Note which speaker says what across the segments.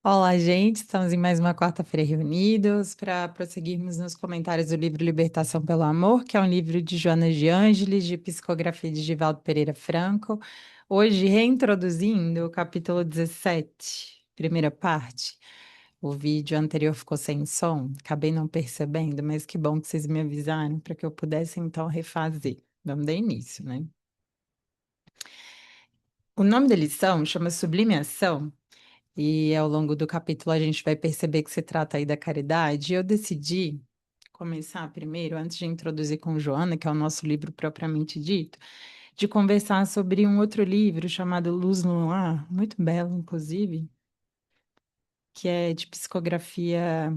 Speaker 1: Olá, gente. Estamos em mais uma quarta-feira reunidos para prosseguirmos nos comentários do livro Libertação pelo Amor, que é um livro de Joana de Ângeles, de psicografia de Givaldo Pereira Franco. Hoje, reintroduzindo o capítulo 17, primeira parte. O vídeo anterior ficou sem som, acabei não percebendo, mas que bom que vocês me avisaram para que eu pudesse então refazer. Vamos dar início, né? O nome da lição chama Sublime Ação. E ao longo do capítulo a gente vai perceber que se trata aí da caridade. Eu decidi começar primeiro, antes de introduzir com Joana, que é o nosso livro propriamente dito, de conversar sobre um outro livro chamado Luz no Lar, muito belo, inclusive, que é de psicografia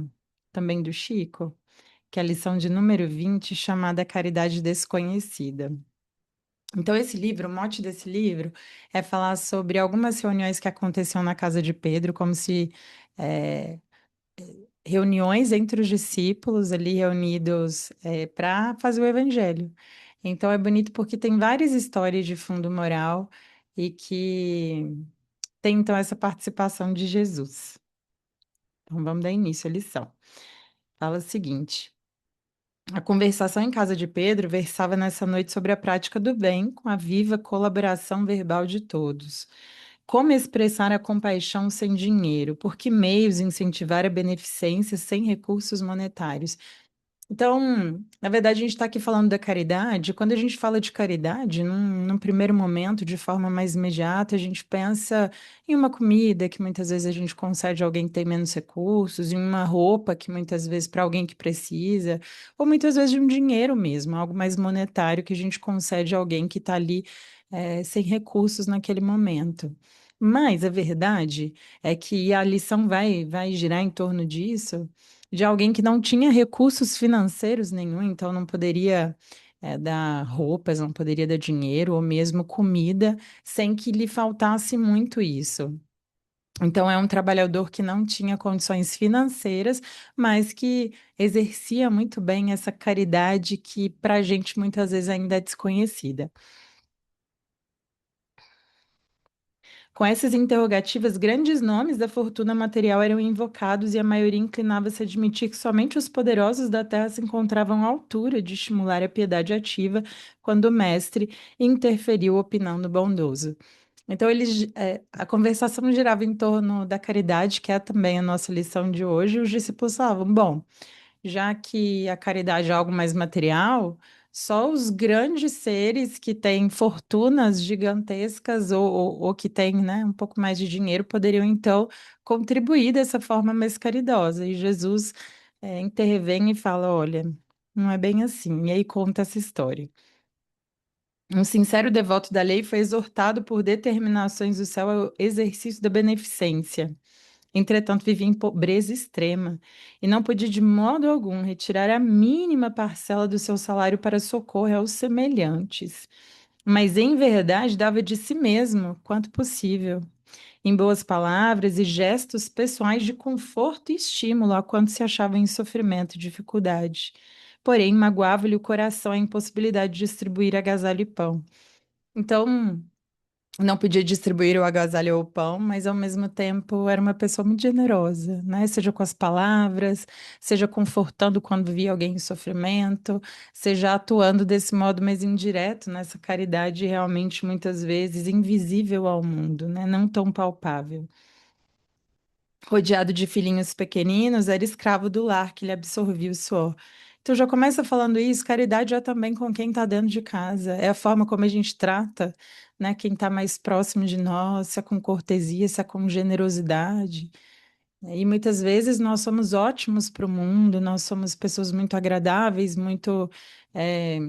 Speaker 1: também do Chico, que é a lição de número 20, chamada Caridade Desconhecida. Então, esse livro, o mote desse livro é falar sobre algumas reuniões que aconteciam na casa de Pedro, como se eh, reuniões entre os discípulos ali reunidos para fazer o evangelho. Então é bonito porque tem várias histórias de fundo moral e que tem então essa participação de Jesus. Então vamos dar início à lição. Fala o seguinte: a conversação em casa de Pedro versava nessa noite sobre a prática do bem com a viva colaboração verbal de todos. Como expressar a compaixão sem dinheiro? Por que meios incentivar a beneficência sem recursos monetários? Então, na verdade, a gente está aqui falando da caridade. Quando a gente fala de caridade, num primeiro momento, de forma mais imediata, a gente pensa em uma comida que muitas vezes a gente concede a alguém que tem menos recursos, em uma roupa que muitas vezes para alguém que precisa, ou muitas vezes de um dinheiro mesmo, algo mais monetário que a gente concede a alguém que está ali, sem recursos naquele momento. Mas a verdade é que a lição vai girar em torno disso de alguém que não tinha recursos financeiros nenhum, então não poderia dar roupas, não poderia dar dinheiro ou mesmo comida, sem que lhe faltasse muito isso. Então, é um trabalhador que não tinha condições financeiras, mas que exercia muito bem essa caridade que para a gente muitas vezes ainda é desconhecida. Com essas interrogativas, grandes nomes da fortuna material eram invocados e a maioria inclinava-se a admitir que somente os poderosos da terra se encontravam à altura de estimular a piedade ativa quando o mestre interferiu opinando bondoso. Então, a conversação girava em torno da caridade, que é também a nossa lição de hoje, e os discípulos falavam, bom, já que a caridade é algo mais material, só os grandes seres que têm fortunas gigantescas ou que têm, né, um pouco mais de dinheiro poderiam, então, contribuir dessa forma mais caridosa. E Jesus, intervém e fala: olha, não é bem assim. E aí conta essa história. Um sincero devoto da lei foi exortado por determinações do céu ao exercício da beneficência. Entretanto, vivia em pobreza extrema e não podia de modo algum retirar a mínima parcela do seu salário para socorro aos semelhantes. Mas, em verdade, dava de si mesmo, quanto possível, em boas palavras e gestos pessoais de conforto e estímulo a quanto se achava em sofrimento e dificuldade. Porém, magoava-lhe o coração a impossibilidade de distribuir agasalho e pão. Então, não podia distribuir o agasalho ou o pão, mas ao mesmo tempo era uma pessoa muito generosa, né? Seja com as palavras, seja confortando quando via alguém em sofrimento, seja atuando desse modo mais indireto, nessa caridade realmente muitas vezes invisível ao mundo, né? Não tão palpável. Rodeado de filhinhos pequeninos, era escravo do lar que lhe absorvia o suor. Então já começa falando isso, caridade é também com quem está dentro de casa, é a forma como a gente trata, né, quem está mais próximo de nós, se é com cortesia, se é com generosidade. E muitas vezes nós somos ótimos para o mundo, nós somos pessoas muito agradáveis, muito eh,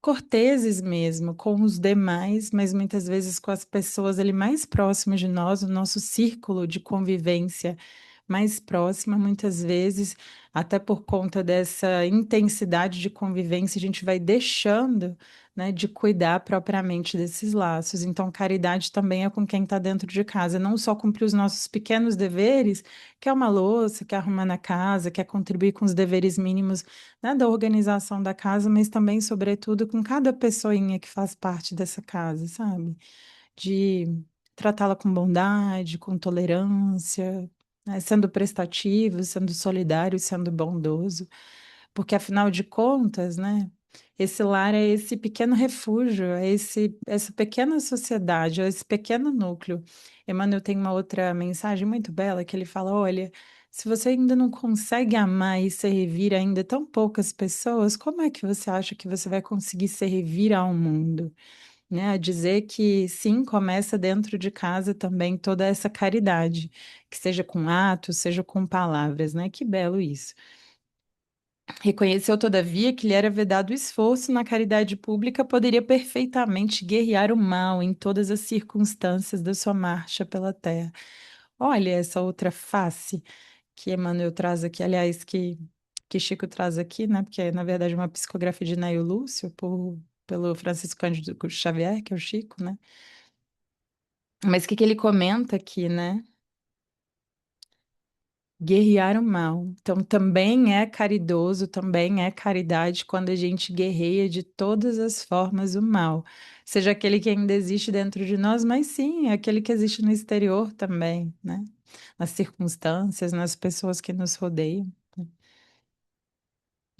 Speaker 1: corteses mesmo com os demais, mas muitas vezes com as pessoas ali mais próximas de nós, o nosso círculo de convivência mais próxima, muitas vezes, até por conta dessa intensidade de convivência, a gente vai deixando, né, de cuidar propriamente desses laços. Então, caridade também é com quem está dentro de casa, não só cumprir os nossos pequenos deveres, que é uma louça, que é arrumar na casa, que é contribuir com os deveres mínimos, né, da organização da casa, mas também, sobretudo, com cada pessoinha que faz parte dessa casa, sabe? De tratá-la com bondade, com tolerância, né? Sendo prestativo, sendo solidário, sendo bondoso, porque afinal de contas, né? Esse lar é esse pequeno refúgio, é essa pequena sociedade, é esse pequeno núcleo. Emmanuel tem uma outra mensagem muito bela que ele fala: olha, se você ainda não consegue amar e servir ainda tão poucas pessoas, como é que você acha que você vai conseguir servir ao mundo? Né? A dizer que sim, começa dentro de casa também toda essa caridade, que seja com atos, seja com palavras, né? Que belo isso. Reconheceu, todavia, que lhe era vedado o esforço na caridade pública, poderia perfeitamente guerrear o mal em todas as circunstâncias da sua marcha pela terra. Olha essa outra face que Emmanuel traz aqui, aliás, que Chico traz aqui, né? Porque é, na verdade, uma psicografia de Naio Lúcio, pelo Francisco Cândido Xavier, que é o Chico, né? Mas o que que ele comenta aqui, né? Guerrear o mal. Então, também é caridoso, também é caridade quando a gente guerreia de todas as formas o mal. Seja aquele que ainda existe dentro de nós, mas sim, é aquele que existe no exterior também, né? Nas circunstâncias, nas pessoas que nos rodeiam.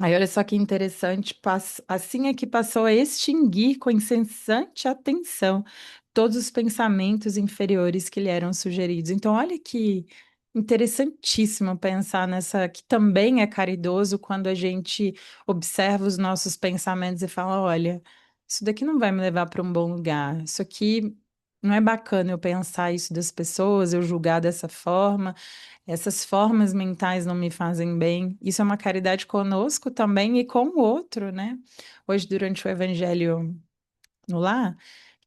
Speaker 1: Aí, olha só que interessante, assim é que passou a extinguir com incessante atenção todos os pensamentos inferiores que lhe eram sugeridos. Então, olha que interessantíssimo pensar nessa, que também é caridoso quando a gente observa os nossos pensamentos e fala: olha, isso daqui não vai me levar para um bom lugar, isso aqui não é bacana eu pensar isso das pessoas, eu julgar dessa forma. Essas formas mentais não me fazem bem. Isso é uma caridade conosco também e com o outro, né? Hoje, durante o Evangelho no lar,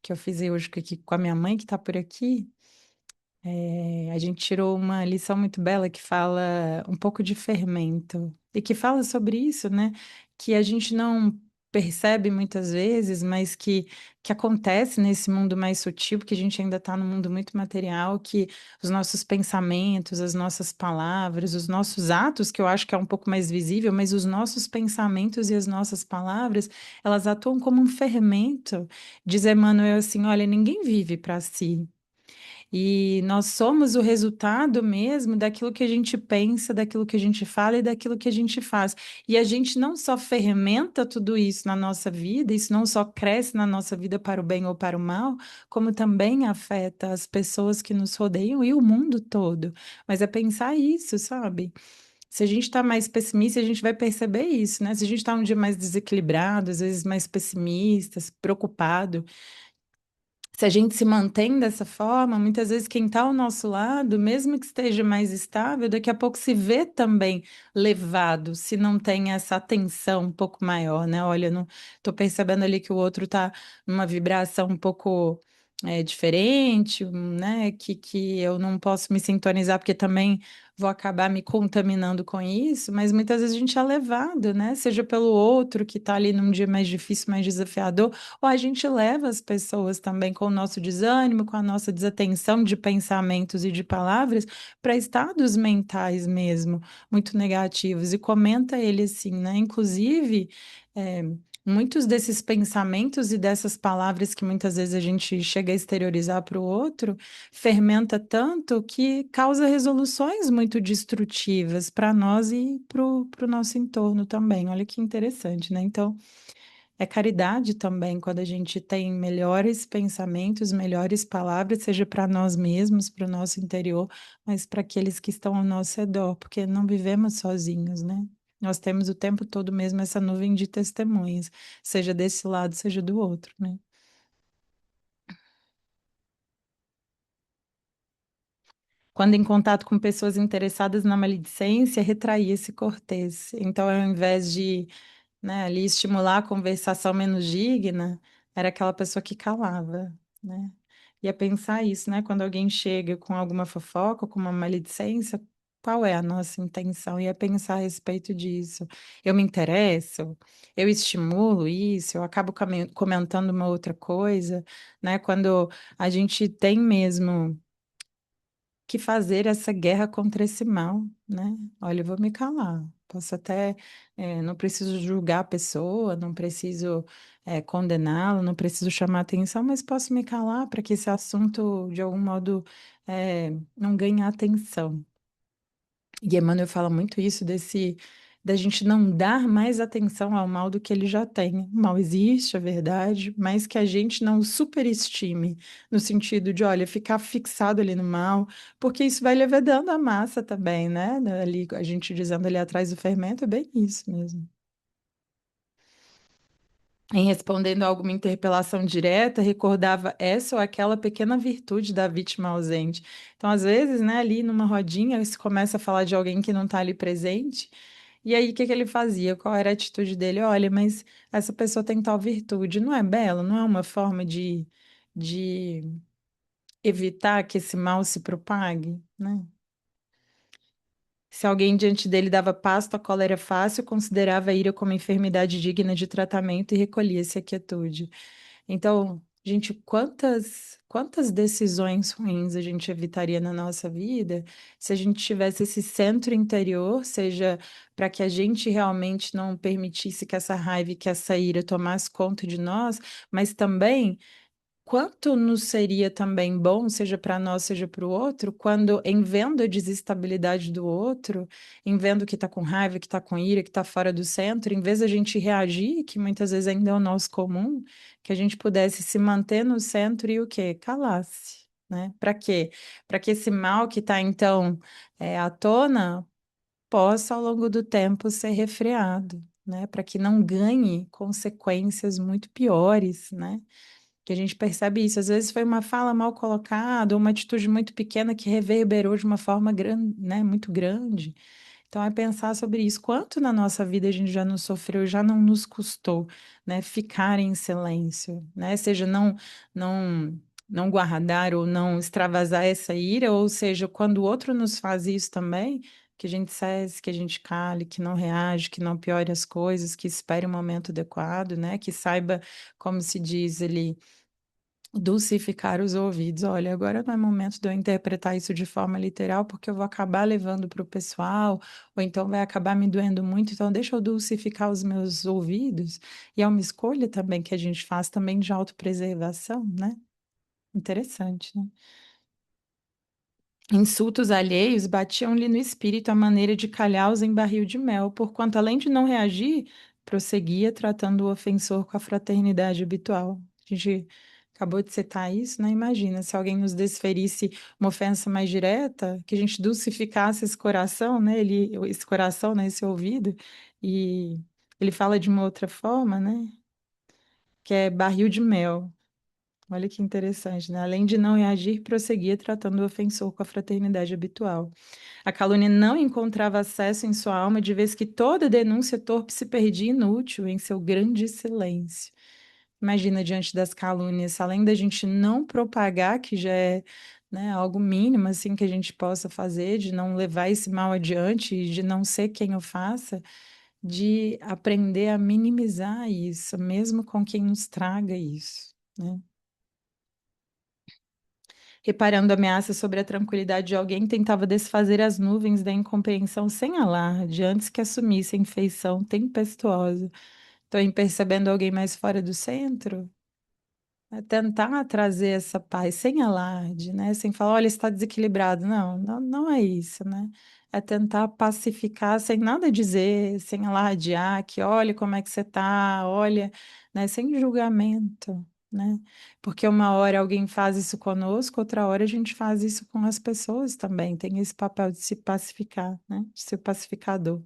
Speaker 1: que eu fiz hoje aqui com a minha mãe, que está por aqui, a gente tirou uma lição muito bela que fala um pouco de fermento e que fala sobre isso, né? Que a gente não percebe muitas vezes, mas que acontece nesse mundo mais sutil, porque a gente ainda está num mundo muito material, que os nossos pensamentos, as nossas palavras, os nossos atos, que eu acho que é um pouco mais visível, mas os nossos pensamentos e as nossas palavras, elas atuam como um fermento. Diz Emmanuel assim: olha, ninguém vive para si. E nós somos o resultado mesmo daquilo que a gente pensa, daquilo que a gente fala e daquilo que a gente faz. E a gente não só fermenta tudo isso na nossa vida, isso não só cresce na nossa vida para o bem ou para o mal, como também afeta as pessoas que nos rodeiam e o mundo todo. Mas é pensar isso, sabe? Se a gente está mais pessimista, a gente vai perceber isso, né? Se a gente está um dia mais desequilibrado, às vezes mais pessimista, preocupado, se a gente se mantém dessa forma, muitas vezes quem está ao nosso lado, mesmo que esteja mais estável, daqui a pouco se vê também levado, se não tem essa atenção um pouco maior, né? Olha, não estou percebendo ali que o outro está numa vibração um pouco diferente, né? Que eu não posso me sintonizar, porque também vou acabar me contaminando com isso, mas muitas vezes a gente é levado, né? Seja pelo outro que está ali num dia mais difícil, mais desafiador, ou a gente leva as pessoas também com o nosso desânimo, com a nossa desatenção de pensamentos e de palavras para estados mentais mesmo, muito negativos. E comenta ele assim, né? Inclusive, é, muitos desses pensamentos e dessas palavras que muitas vezes a gente chega a exteriorizar para o outro, fermenta tanto que causa resoluções muito destrutivas para nós e para o nosso entorno também. Olha que interessante, né? Então, é caridade também quando a gente tem melhores pensamentos, melhores palavras, seja para nós mesmos, para o nosso interior, mas para aqueles que estão ao nosso redor, porque não vivemos sozinhos, né? Nós temos o tempo todo mesmo essa nuvem de testemunhas, seja desse lado, seja do outro, né? Quando em contato com pessoas interessadas na maledicência, retraía-se cortês. Então, ao invés de, né, ali estimular a conversação menos digna, era aquela pessoa que calava, né? Ia pensar isso, né? Quando alguém chega com alguma fofoca, com uma maledicência, qual é a nossa intenção? Ia pensar a respeito disso. Eu me interesso, eu estimulo isso, eu acabo comentando uma outra coisa, né? Quando a gente tem mesmo que fazer essa guerra contra esse mal, né? Olha, eu vou me calar. Posso até, não preciso julgar a pessoa, não preciso, condená-la, não preciso chamar atenção, mas posso me calar para que esse assunto, de algum modo, não ganhe atenção. E Emmanuel fala muito isso da gente não dar mais atenção ao mal do que ele já tem. O mal existe, é verdade, mas que a gente não o superestime, no sentido de, olha, ficar fixado ali no mal, porque isso vai levedando a massa também, né? Ali, a gente dizendo ali atrás do fermento, é bem isso mesmo. Em respondendo a alguma interpelação direta, recordava essa ou aquela pequena virtude da vítima ausente. Então, às vezes, né, ali numa rodinha, se começa a falar de alguém que não está ali presente, e aí o que que ele fazia? Qual era a atitude dele? Olha, mas essa pessoa tem tal virtude, não é bela? Não é uma forma de evitar que esse mal se propague, né? Se alguém diante dele dava pasto à cólera fácil, considerava a ira como enfermidade digna de tratamento e recolhia-se à quietude. Então, gente, quantas decisões ruins a gente evitaria na nossa vida se a gente tivesse esse centro interior, seja para que a gente realmente não permitisse que essa raiva e que essa ira tomasse conta de nós, mas também quanto nos seria também bom, seja para nós, seja para o outro, quando, em vendo a desestabilidade do outro, em vendo que está com raiva, que está com ira, que está fora do centro, em vez da gente reagir, que muitas vezes ainda é o nosso comum, que a gente pudesse se manter no centro e o quê? Calasse, né? Para quê? Para que esse mal que está, então, à tona possa, ao longo do tempo, ser refreado, né? Para que não ganhe consequências muito piores, né? Que a gente percebe isso. Às vezes foi uma fala mal colocada, ou uma atitude muito pequena que reverberou de uma forma né, muito grande. Então, é pensar sobre isso. Quanto na nossa vida a gente já não sofreu, já não nos custou, né, ficar em silêncio, né? Seja não, não guardar ou não extravasar essa ira, ou seja, quando o outro nos faz isso também, que a gente cesse, que a gente cale, que não reage, que não piore as coisas, que espere o momento adequado, né? Que saiba, como se diz ali, dulcificar os ouvidos. Olha, agora não é momento de eu interpretar isso de forma literal, porque eu vou acabar levando para o pessoal, ou então vai acabar me doendo muito, então deixa eu dulcificar os meus ouvidos. E é uma escolha também que a gente faz também de autopreservação, né? Interessante, né? Insultos alheios batiam-lhe no espírito a maneira de calhaus em barril de mel, porquanto, além de não reagir, prosseguia tratando o ofensor com a fraternidade habitual. A gente acabou de citar isso, né? Imagina se alguém nos desferisse uma ofensa mais direta, que a gente dulcificasse esse coração, né? Esse coração, né? Esse ouvido, e ele fala de uma outra forma, né? Que é barril de mel. Olha que interessante, né? Além de não reagir, prosseguia tratando o ofensor com a fraternidade habitual. A calúnia não encontrava acesso em sua alma, de vez que toda denúncia torpe se perdia inútil em seu grande silêncio. Imagina, diante das calúnias, além da gente não propagar, que já é, né, algo mínimo assim que a gente possa fazer, de não levar esse mal adiante e de não ser quem o faça, de aprender a minimizar isso, mesmo com quem nos traga isso, né? Reparando ameaças sobre a tranquilidade de alguém, tentava desfazer as nuvens da incompreensão sem alarde, antes que assumissem feição tempestuosa. Então, em percebendo alguém mais fora do centro, é tentar trazer essa paz sem alarde, né? Sem falar, olha, está desequilibrado. Não, não, não é isso, né? É tentar pacificar sem nada dizer, sem alardear, que olha como é que você está, olha, né? Sem julgamento, né? Porque uma hora alguém faz isso conosco, outra hora a gente faz isso com as pessoas também. Tem esse papel de se pacificar, né? De ser pacificador.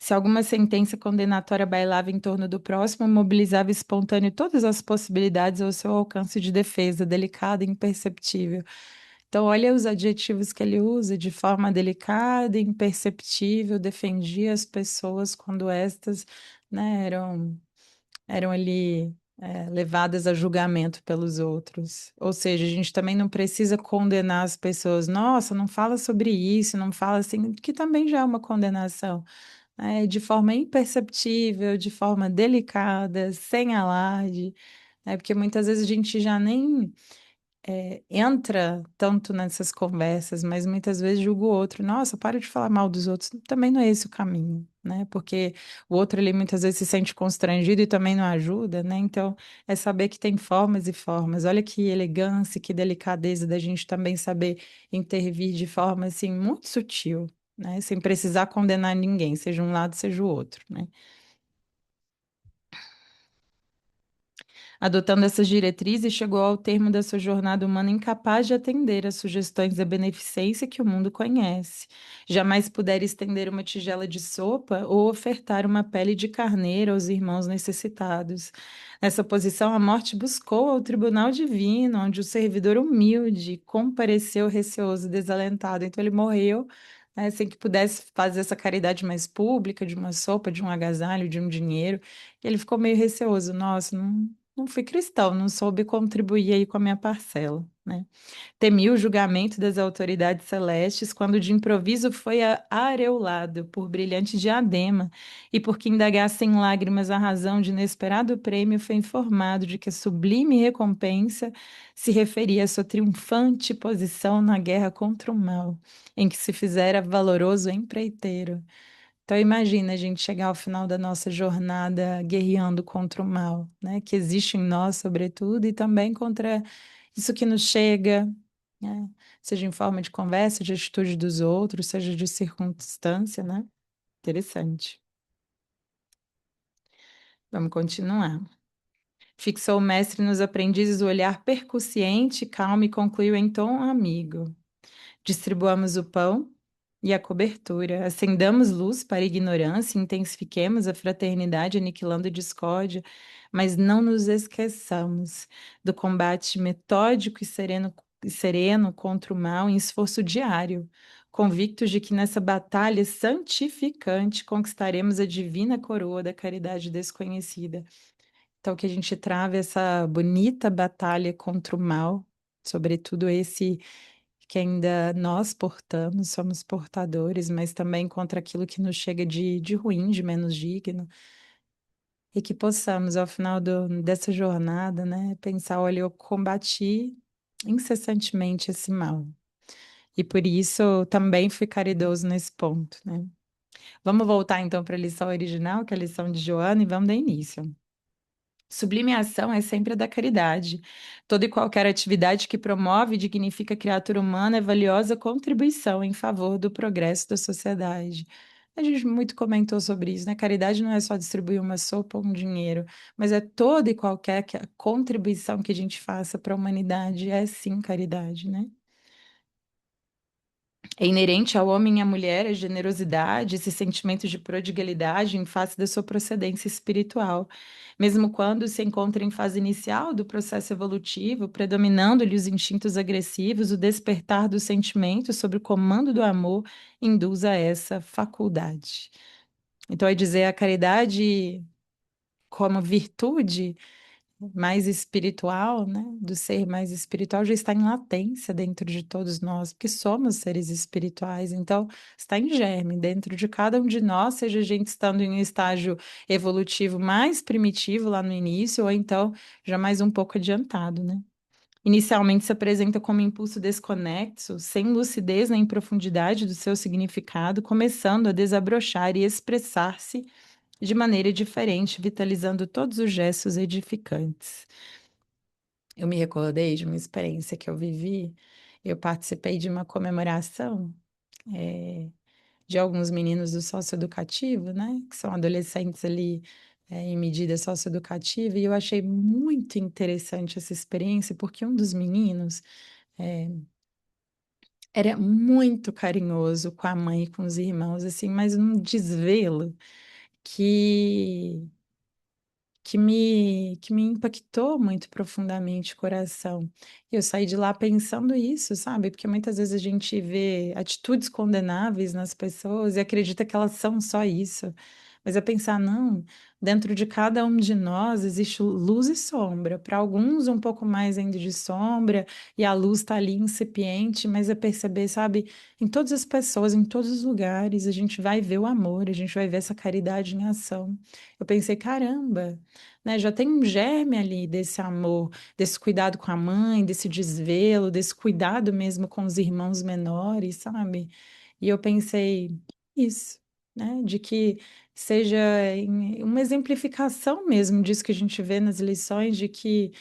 Speaker 1: Se alguma sentença condenatória bailava em torno do próximo, mobilizava espontâneo todas as possibilidades ao seu alcance de defesa, delicada e imperceptível. Então, olha os adjetivos que ele usa, de forma delicada e imperceptível, defendia as pessoas quando estas, né, eram ali, levadas a julgamento pelos outros. Ou seja, a gente também não precisa condenar as pessoas. Nossa, não fala sobre isso, não fala assim, que também já é uma condenação, de forma imperceptível, de forma delicada, sem alarde, né? Porque muitas vezes a gente já nem entra tanto nessas conversas, mas muitas vezes julga o outro. Nossa, para de falar mal dos outros. Também não é esse o caminho, né? Porque o outro ali muitas vezes se sente constrangido e também não ajuda, né? Então, é saber que tem formas e formas. Olha que elegância, que delicadeza da gente também saber intervir de forma assim muito sutil, né? Sem precisar condenar ninguém, seja um lado, seja o outro, né? Adotando essas diretrizes, chegou ao termo da sua jornada humana incapaz de atender às sugestões da beneficência que o mundo conhece. Jamais pudera estender uma tigela de sopa ou ofertar uma pele de carneiro aos irmãos necessitados. Nessa posição, a morte buscou ao tribunal divino, onde o servidor humilde compareceu receoso e desalentado. Então, ele morreu, né, sem que pudesse fazer essa caridade mais pública, de uma sopa, de um agasalho, de um dinheiro. E ele ficou meio receoso. Nossa, não fui cristão, não soube contribuir aí com a minha parcela, né? Temi o julgamento das autoridades celestes quando de improviso foi areolado por brilhante diadema e porque indagasse em lágrimas a razão de inesperado prêmio foi informado de que a sublime recompensa se referia à sua triunfante posição na guerra contra o mal, em que se fizera valoroso empreiteiro. Então, imagina a gente chegar ao final da nossa jornada guerreando contra o mal, né? Que existe em nós, sobretudo, e também contra isso que nos chega, né? Seja em forma de conversa, de atitude dos outros, seja de circunstância, né? Interessante. Vamos continuar. Fixou o mestre nos aprendizes o olhar percussiente, calmo e concluiu em tom amigo. Distribuamos o pão e a cobertura, acendamos luz para a ignorância, intensifiquemos a fraternidade, aniquilando a discórdia, mas não nos esqueçamos do combate metódico e sereno contra o mal em esforço diário, convictos de que nessa batalha santificante conquistaremos a divina coroa da caridade desconhecida. Então, que a gente trave essa bonita batalha contra o mal, sobretudo esse que ainda nós portamos, somos portadores, mas também contra aquilo que nos chega de ruim, de menos digno, e que possamos, ao final dessa jornada, né, pensar, olha, eu combati incessantemente esse mal. E por isso eu também fui caridoso nesse ponto, né? Vamos voltar então para a lição original, que é a lição de Joana, e vamos dar início. Sublime ação é sempre a da caridade. Toda e qualquer atividade que promove e dignifica a criatura humana é valiosa contribuição em favor do progresso da sociedade. A gente muito comentou sobre isso, né? Caridade não é só distribuir uma sopa ou um dinheiro, mas é toda e qualquer contribuição que a gente faça para a humanidade, é sim caridade, né? É inerente ao homem e à mulher a generosidade, esse sentimento de prodigalidade em face da sua procedência espiritual, mesmo quando se encontra em fase inicial do processo evolutivo, predominando-lhe os instintos agressivos, o despertar do sentimento sob o comando do amor induz a essa faculdade. Então, é dizer a caridade como virtude mais espiritual, né, do ser mais espiritual já está em latência dentro de todos nós, porque somos seres espirituais, então está em germe dentro de cada um de nós, seja a gente estando em um estágio evolutivo mais primitivo lá no início, ou então já mais um pouco adiantado, né? Inicialmente se apresenta como impulso desconexo, sem lucidez nem profundidade do seu significado, começando a desabrochar e expressar-se de maneira diferente, vitalizando todos os gestos edificantes. Eu me recordei de uma experiência que eu vivi. Eu participei de uma comemoração, de alguns meninos do socioeducativo, né? Que são adolescentes ali, em medida socioeducativa, e eu achei muito interessante essa experiência, porque um dos meninos, é, era muito carinhoso com a mãe e com os irmãos, assim, mas num desvelo que que me impactou muito profundamente o coração. E eu saí de lá pensando isso, sabe? Porque muitas vezes a gente vê atitudes condenáveis nas pessoas e acredita que elas são só isso. Mas é pensar, não, dentro de cada um de nós existe luz e sombra. Para alguns, um pouco mais ainda de sombra, e a luz está ali incipiente, mas é perceber, sabe, em todas as pessoas, em todos os lugares, a gente vai ver o amor, a gente vai ver essa caridade em ação. Eu pensei, caramba, né? Já tem um germe ali desse amor, desse cuidado com a mãe, desse desvelo, desse cuidado mesmo com os irmãos menores, sabe? E eu pensei isso, né? De que seja uma exemplificação mesmo disso que a gente vê nas lições, de que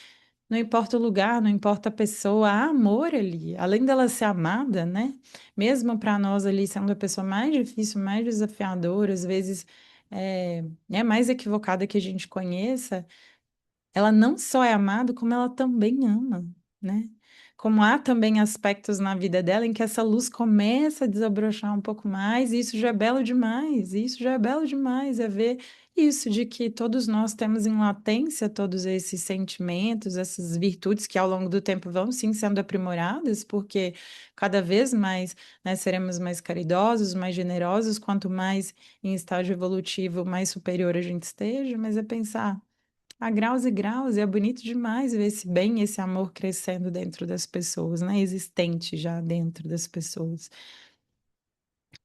Speaker 1: não importa o lugar, não importa a pessoa, há amor ali. Além dela ser amada, né? Mesmo para nós ali sendo a pessoa mais difícil, mais desafiadora, às vezes mais equivocada que a gente conheça, ela não só é amada, como ela também ama, né? Como há também aspectos na vida dela em que essa luz começa a desabrochar um pouco mais, e isso já é belo demais, e isso já é belo demais, é ver isso de que todos nós temos em latência todos esses sentimentos, essas virtudes que ao longo do tempo vão sim sendo aprimoradas, porque cada vez mais, né, seremos mais caridosos, mais generosos, quanto mais em estágio evolutivo mais superior a gente esteja, mas é pensar a graus e graus, e é bonito demais ver esse bem, esse amor crescendo dentro das pessoas, né? Existente já dentro das pessoas.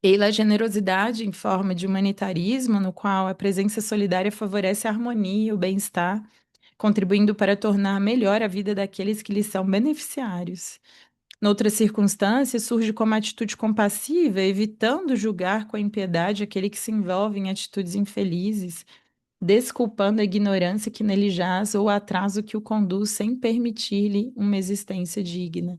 Speaker 1: E a generosidade em forma de humanitarismo, no qual a presença solidária favorece a harmonia, o bem-estar, contribuindo para tornar melhor a vida daqueles que lhes são beneficiários. Noutras circunstâncias, surge como atitude compassiva, evitando julgar com impiedade aquele que se envolve em atitudes infelizes, desculpando a ignorância que nele jaz ou o atraso que o conduz sem permitir-lhe uma existência digna.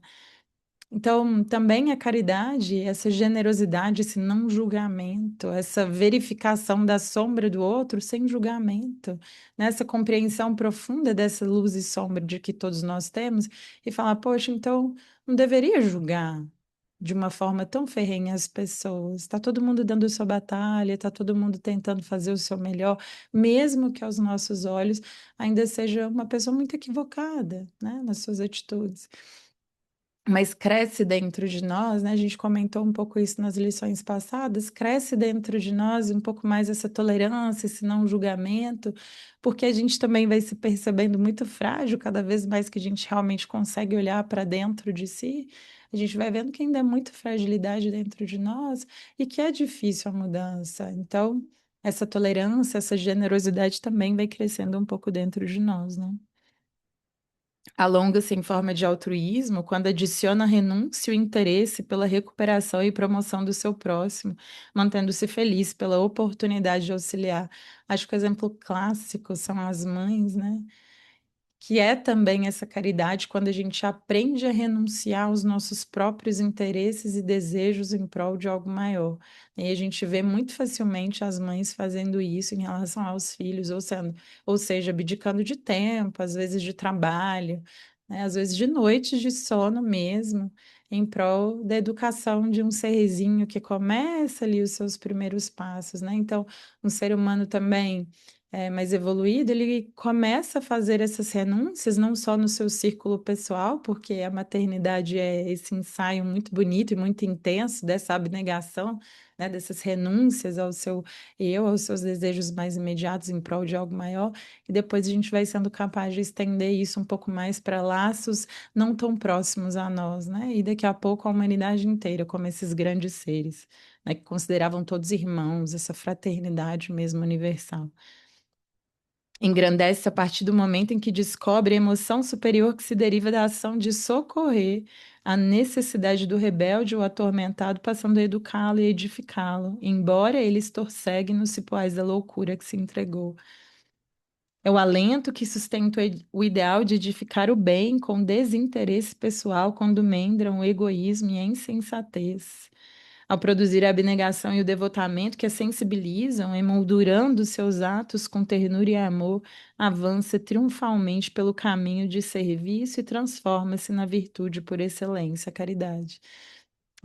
Speaker 1: Então, também a caridade, essa generosidade, esse não julgamento, essa verificação da sombra do outro sem julgamento, nessa compreensão profunda dessa luz e sombra de que todos nós temos, e falar, poxa, então não deveria julgar de uma forma tão ferrenha as pessoas. Está todo mundo dando sua batalha, está todo mundo tentando fazer o seu melhor, mesmo que aos nossos olhos ainda seja uma pessoa muito equivocada, né, nas suas atitudes, mas cresce dentro de nós, né? A gente comentou um pouco isso nas lições passadas, cresce dentro de nós um pouco mais essa tolerância, esse não julgamento, porque a gente também vai se percebendo muito frágil, cada vez mais que a gente realmente consegue olhar para dentro de si, a gente vai vendo que ainda é muita fragilidade dentro de nós e que é difícil a mudança. Então, essa tolerância, essa generosidade também vai crescendo um pouco dentro de nós, né? Alonga-se em forma de altruísmo quando adiciona a renúncia e o interesse pela recuperação e promoção do seu próximo, mantendo-se feliz pela oportunidade de auxiliar. Acho que o exemplo clássico são as mães, né? Que é também essa caridade quando a gente aprende a renunciar aos nossos próprios interesses e desejos em prol de algo maior. E a gente vê muito facilmente as mães fazendo isso em relação aos filhos, ou seja, abdicando de tempo, às vezes de trabalho, né, às vezes de noites de sono mesmo, em prol da educação de um serzinho que começa ali os seus primeiros passos, né? Então, um ser humano também mais evoluído, ele começa a fazer essas renúncias, não só no seu círculo pessoal, porque a maternidade é esse ensaio muito bonito e muito intenso dessa abnegação, né, dessas renúncias ao seu eu, aos seus desejos mais imediatos em prol de algo maior, e depois a gente vai sendo capaz de estender isso um pouco mais para laços não tão próximos a nós, né? E daqui a pouco a humanidade inteira, como esses grandes seres, né, que consideravam todos irmãos, essa fraternidade mesmo universal. Engrandece a partir do momento em que descobre a emoção superior que se deriva da ação de socorrer a necessidade do rebelde ou atormentado, passando a educá-lo e edificá-lo, embora ele estorcegue nos cipoais da loucura que se entregou. É o alento que sustenta o ideal de edificar o bem com desinteresse pessoal quando mendram o egoísmo e a insensatez. Ao produzir a abnegação e o devotamento que a sensibilizam, emoldurando seus atos com ternura e amor, avança triunfalmente pelo caminho de serviço e transforma-se na virtude por excelência, a caridade.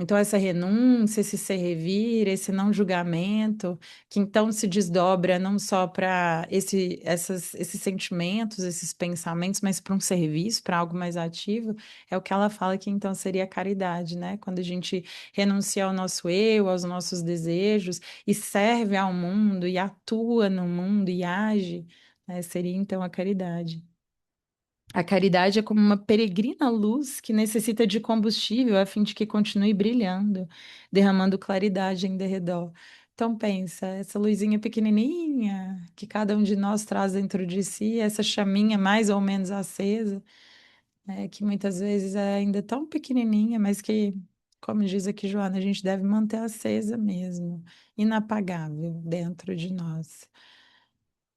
Speaker 1: Então, essa renúncia, esse servir, esse não julgamento, que então se desdobra não só para esses sentimentos, esses pensamentos, mas para um serviço, para algo mais ativo, é o que ela fala que então seria a caridade, né? Quando a gente renuncia ao nosso eu, aos nossos desejos, e serve ao mundo, e atua no mundo, e age, né? Seria então a caridade. A caridade é como uma peregrina luz que necessita de combustível a fim de que continue brilhando, derramando claridade em derredor. Então pensa, essa luzinha pequenininha que cada um de nós traz dentro de si, essa chaminha mais ou menos acesa, que muitas vezes é ainda tão pequenininha, mas que, como diz aqui Joana, a gente deve manter acesa mesmo, inapagável dentro de nós.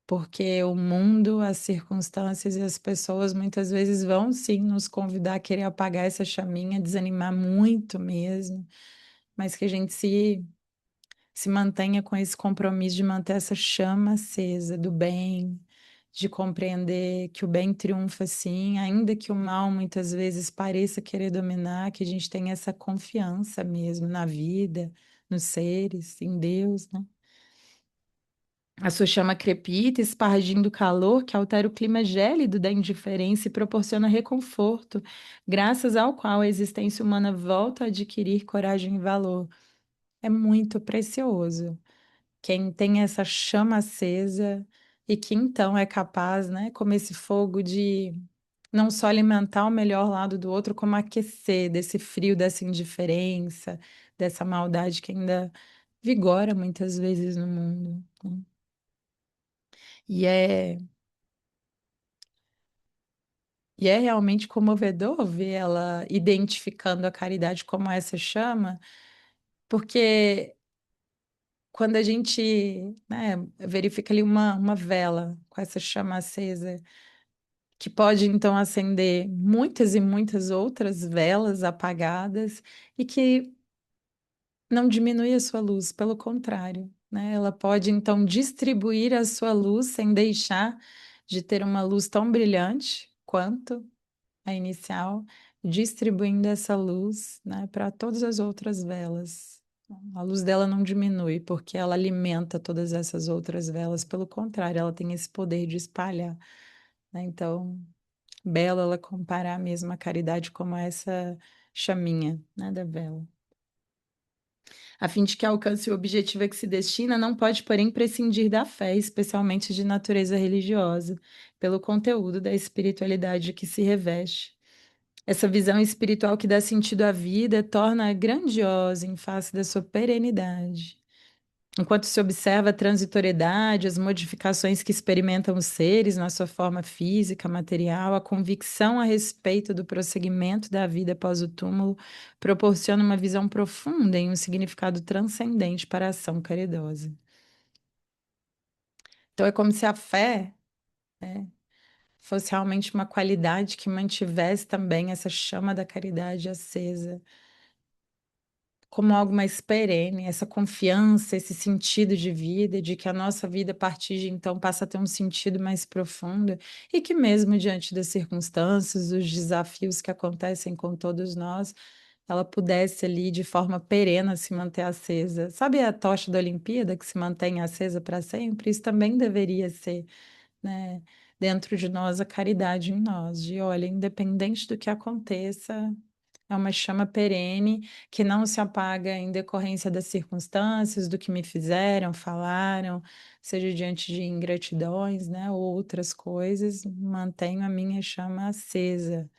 Speaker 1: Porque o mundo, as circunstâncias e as pessoas muitas vezes vão sim nos convidar a querer apagar essa chaminha, desanimar muito mesmo, mas que a gente se mantenha com esse compromisso de manter essa chama acesa do bem, de compreender que o bem triunfa sim, ainda que o mal muitas vezes pareça querer dominar, que a gente tenha essa confiança mesmo na vida, nos seres, em Deus, né? A sua chama crepita, espargindo calor que altera o clima gélido da indiferença e proporciona reconforto, graças ao qual a existência humana volta a adquirir coragem e valor. É muito precioso. Quem tem essa chama acesa e que então é capaz, né, como esse fogo de não só alimentar o melhor lado do outro, como aquecer desse frio, dessa indiferença, dessa maldade que ainda vigora muitas vezes no mundo, né? E é, e é realmente comovedor ver ela identificando a caridade como essa chama, porque quando a gente, né, verifica ali uma vela com essa chama acesa, que pode então acender muitas e muitas outras velas apagadas e que não diminui a sua luz, pelo contrário, né? Ela pode então distribuir a sua luz sem deixar de ter uma luz tão brilhante quanto a inicial, distribuindo essa luz, né, para todas as outras velas. A luz dela não diminui porque ela alimenta todas essas outras velas, pelo contrário, ela tem esse poder de espalhar, né? Então, belo ela comparar mesmo a caridade como essa chaminha, né, da vela. A fim de que alcance o objetivo a que se destina, não pode, porém, prescindir da fé, especialmente de natureza religiosa, pelo conteúdo da espiritualidade que se reveste. Essa visão espiritual que dá sentido à vida torna-a grandiosa em face da sua perenidade. Enquanto se observa a transitoriedade, as modificações que experimentam os seres na sua forma física, material, a convicção a respeito do prosseguimento da vida após o túmulo proporciona uma visão profunda e um significado transcendente para a ação caridosa. Então, é como se a fé, né, fosse realmente uma qualidade que mantivesse também essa chama da caridade acesa como algo mais perene, essa confiança, esse sentido de vida, de que a nossa vida a partir de então passa a ter um sentido mais profundo e que mesmo diante das circunstâncias, dos desafios que acontecem com todos nós, ela pudesse ali de forma perene se manter acesa. Sabe a tocha da Olimpíada que se mantém acesa para sempre? Isso também deveria ser, né, dentro de nós a caridade em nós, de olha, independente do que aconteça, é uma chama perene que não se apaga em decorrência das circunstâncias, do que me fizeram, falaram, seja diante de ingratidões, né, ou outras coisas, mantenho a minha chama acesa,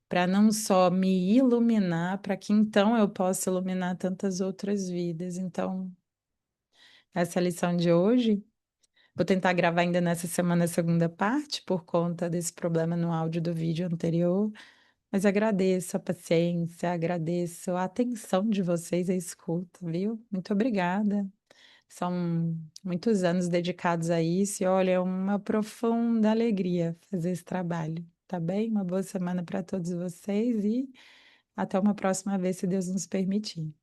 Speaker 1: para não só me iluminar, para que então eu possa iluminar tantas outras vidas. Então, essa é a lição de hoje. Vou tentar gravar ainda nessa semana a segunda parte, por conta desse problema no áudio do vídeo anterior. Mas agradeço a paciência, agradeço a atenção de vocês, a escuta, viu? Muito obrigada. São muitos anos dedicados a isso e olha, é uma profunda alegria fazer esse trabalho, tá bem? Uma boa semana para todos vocês e até uma próxima vez, se Deus nos permitir.